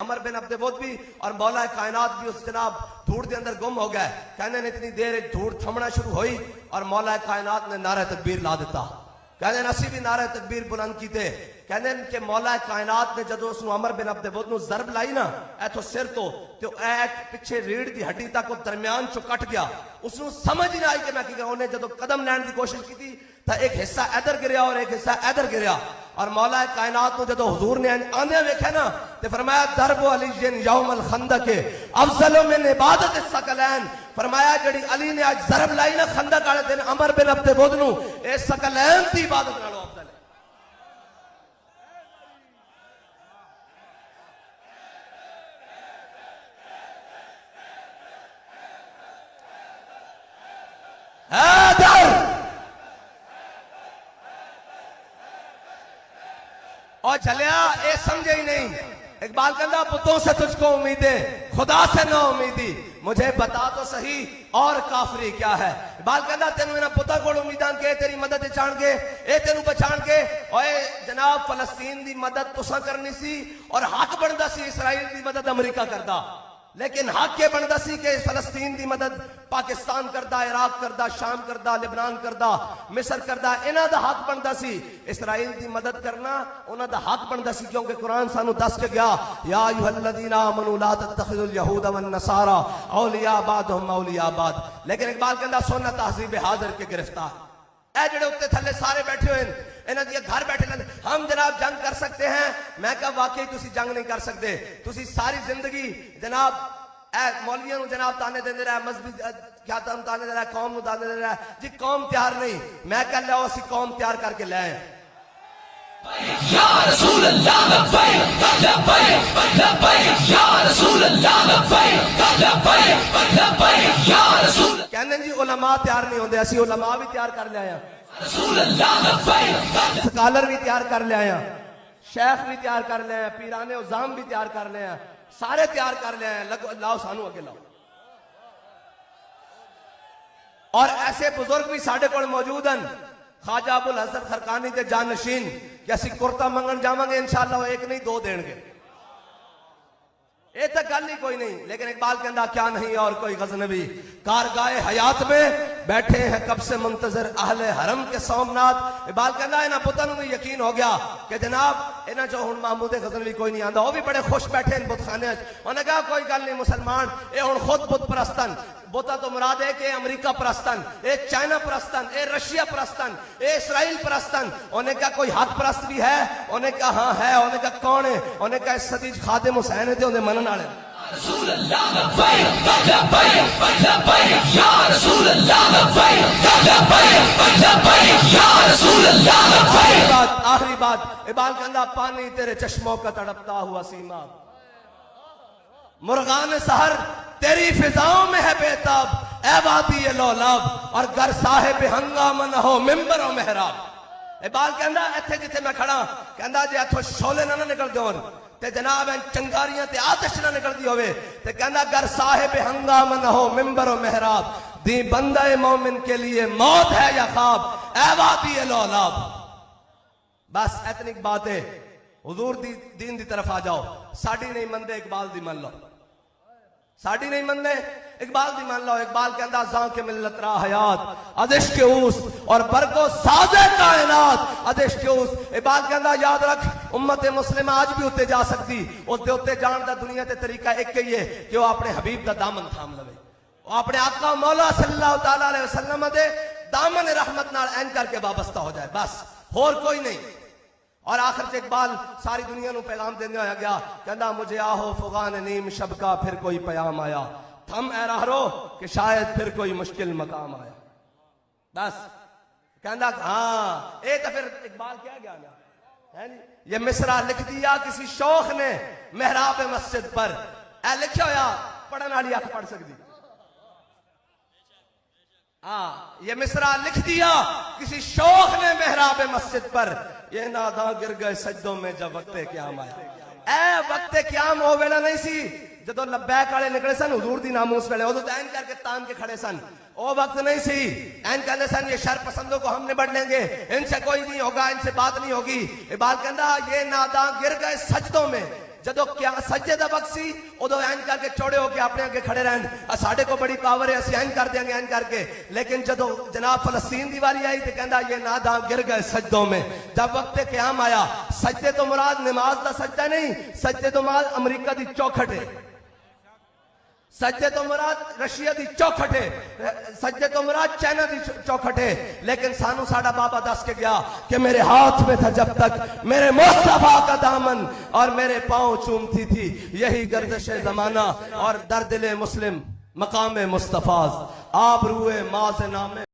अमर बिन अब्दे वुद भी और मौला कायनात भी उस जनाब धूड़ के अंदर गुम हो गए। कहने इतनी देर धूड़ थमना शुरू हुई और मौला कायनात ने नारा तकबीर ला दिता। कहने असी भी नारा तकबीर बुलंद किते। कहने कि मौला कायनात ने जो उसनु अमर बिन अब्दे वुद नु जरब लाई ना इथों सिर तो पिछे रीढ़ की हड्डी तक वो दरम्यान चो कट गया। उसनु समझ ही नहीं आई कि मैं की उन्हें जो कदम लैन की कोशिश की तो एक हिस्सा इधर गिरया और एक हिस्सा इधर गिरया। और मौला कायनात को जो हुजूर ने आंदे वेख्या ना तो फरमाया दरबो अली यौमल खंदक अफजल मिन इबादत सकलैन। फरमाया जड़ी अली ने आज जरब लाई ना खंदक वाले दिन अमर बिन अब्दे वुद नु ए सकलैन दी इबादत नालों अफजल है। और चलिया ये समझे ही नहीं। इकबाल कहता पुतों से तुझको उम्मीदें खुदा से ना उम्मीदी मुझे बता तो सही और काफरी क्या है। इकबाल कहता तेन मेरा पुता को उम्मीदां के तेरी मदद चाण के ए तेन पछाण के ओए जनाब फलस्तीन की मदद तुसा करनी सी और हक बनता सी इसराइल की मदद अमरीका करता। लेकिन हक के बनता सी कि फलस्तीन की मदद पाकिस्तान करदा, इराक करदा, शाम करदा, लिबनान करदा, मिस्र करदा। इन्हां दा हक बनता सी इसराइल की मदद करना, उन्हां दा हक बनता सी। क्योंकि कुरान सानू दस के गया या अय्युहल्लज़ीना आमनू ला तत्तखिज़ुल यहूदा वन नसारा औलिया बादहुम औलिया बाद। लेकिन इकबाल कहंदा सुन्नत तहज़ीब हाज़िर के गिरफ्तार ए जड़े उत्ते थल्ले सारे बैठे हुए इन्हां दी घर बैठे हम जनाब जंग कर सकते हैं। मैं कहा वाकई तुसी जंग नहीं कर सकते। तुसी सारी जिंदगी जनाब मौलवियों जनाब ताने देंदे रहा, मजहबी क्या ताने दे रहा, कौम नूं ताने दे रहा जी कौम तैयार नहीं। मैं कह लिया असी कौम तैयार करके ले आए। या रसूल अल्लाह लब्बैक लब्बैक लब्बैक या रसूल अल्लाह लब्बैक लब्बैक लब्बैक या रसूल। कहने जी उलमा तैयार नहीं होंदे, असी उलमा भी तैयार कर ले आए, रसूल अल्लाह लब्बैक स्कॉलर भी तैयार कर ले आए, शेख भी तैयार कर ले आए, पीराने उज़ाम भी तैयार कर ले आए, सारे तैयार कर ले आए। लाओ सानू अगे लाओ। और ऐसे बुजुर्ग भी साढ़े कोल मौजूद हैं ख्वाजा अबुल हसन खरकानी के जानशीन कि असी कुर्ता मंगन जावांगे इंशाअल्लाह एक नहीं दो देंगे। ये तो गल ही कोई नहीं। लेकिन इकबाल कहता क्या नहीं और कोई गजनबी कारगाए हयात में बैठे हैं कब से मुंतजर अहले हरम के सोमनाथ। इकबाल कहता इन्होंने पुत्रों को भी यकीन हो गया कि जनाब इन्हें जो हुण महमूद गजनवी कोई नहीं आता। वो भी बड़े खुश बैठे इन बुतखाने। उन्हें कहा कोई गल नहीं मुसलमान ये हुण खुद बुत परस्तन। बुता तो मुराद है कि अमरीका परस्तन, ये चाइना परस्तन, ये रशिया परस्तन, ये इसराइल परस्तन। उन्हें कहा कोई हक परस्त भी है? उन्हें कहा हाँ है। उन्हें कहा कौन है? उन्हें कहा सदी खादिम हुसैन थे उन्हें मनन वाले। रसूल अल्लाह लब्बैक लब्बैक लब्बैक या रसूल अल्लाह लब्बैक लब्बैक लब्बैक या रसूल अल्लाह लब्बैक। आखिरी बात इकबाल कहता पानी तेरे चश्मों का तड़पता हुआ सीमा, मुर्गान सहर तेरी फिजाओं में है बेताब, ए वादी ये लौलाब और घर साहिब हंगामा न हो मिंबर और मेहराब। इकबाल कहता इत्थे जिथे मैं खड़ा कहता जे इथों शोले ना निकलदे होण ते जनाब चंगारियां ते आतिश ना निकलदी होवे ते कहता घर साहिब हंगामा न हो मिंबर और मेहराब, दी बंदा मोमिन के लिए मौत है या ख्वाब, ए वादी ये लौलाब। बस इतनी बात है। हुजूर दी दीन दी तरफ आ जाओ। साड़ी नहीं मनदे इकबाल दी मन लो, साड़ी नहीं मनदे इकबाल दी मान लो। इकबाल कहता जा के मिलत रा हयात अदिश के उस और बरको साजे कायनात अदिश के उस। इकबाल कहता याद रख उम्मत मुस्लिम आज भी उत्ते जा सकती। उस दे उत्ते जान दा दुनिया ते तरीका एक ही है कि वो अपने हबीब दा दामन थाम लवे, वो अपने आका मौला सल्लल्लाहु तआला अलैहि वसल्लम दे दामन रहमत नाल ऐन करके वाबस्ता हो जाए, बस होर कोई नहीं। और आखिर से इकबाल सारी दुनिया को पैगाम देने आया गया कहता मुझे आहो फुगान नीम शब का फिर कोई पैगाम आया, थम ए रहरो कि शायद फिर कोई मुश्किल मकाम आया। बस कहता हाँ ये तो फिर इकबाल क्या गया ना है नी। ये मिसरा लिख दिया किसी शौख ने मेहराब मस्जिद पर, ए लिखा होया पढ़ने वाली अख पढ़ सकती। हाँ ये मिसरा लिख दिया किसी शौख ने मेहराब मस्जिद पर, ये नादा गिर गए सजदों में जब वक्ते क्याम आया। ए वक्ते क्याम हो वेला नहीं सी जो लब्बैक वाले निकले सन हुजूर दी नामूस वेले उदो तो ऐन करके तान के खड़े सन। ओ वक्त नहीं सी ऐन कहते सन ये शर पसंदों को हम निबड़ लेंगे, इनसे कोई नहीं होगा, इनसे बात नहीं होगी। इकबाल कहता ये नादा गिर गए सजदों में जदों क्या सजदे दा वक्त सी उदों इंज करके चौड़े होके अपने अगे खड़े रहन, साडे को बड़ी पावर है, असि इंज कर देंगे इंज करके। लेकिन जदों जनाब फलस्तीन की बारी आई तो कहंदा ये नादां गिर गए सजदों में। जब वक्त क़याम आया, सजदे तो मुराद नमाज का सजदा नहीं, सजदे तो मुराद अमरीका की चौखट है, सजदे तो मुराद रशिया की चौखट है, सजदे तो मुराद चाइना की चौखट है। लेकिन सानू साडा बाबा दस के गया कि मेरे हाथ में था जब तक मेरे मुस्तफा का दामन और मेरे पांव चूमती थी यही गर्दिश जमाना और दर्दिले मुस्लिम मकाम मुस्तफाज। आप रूए माज नामे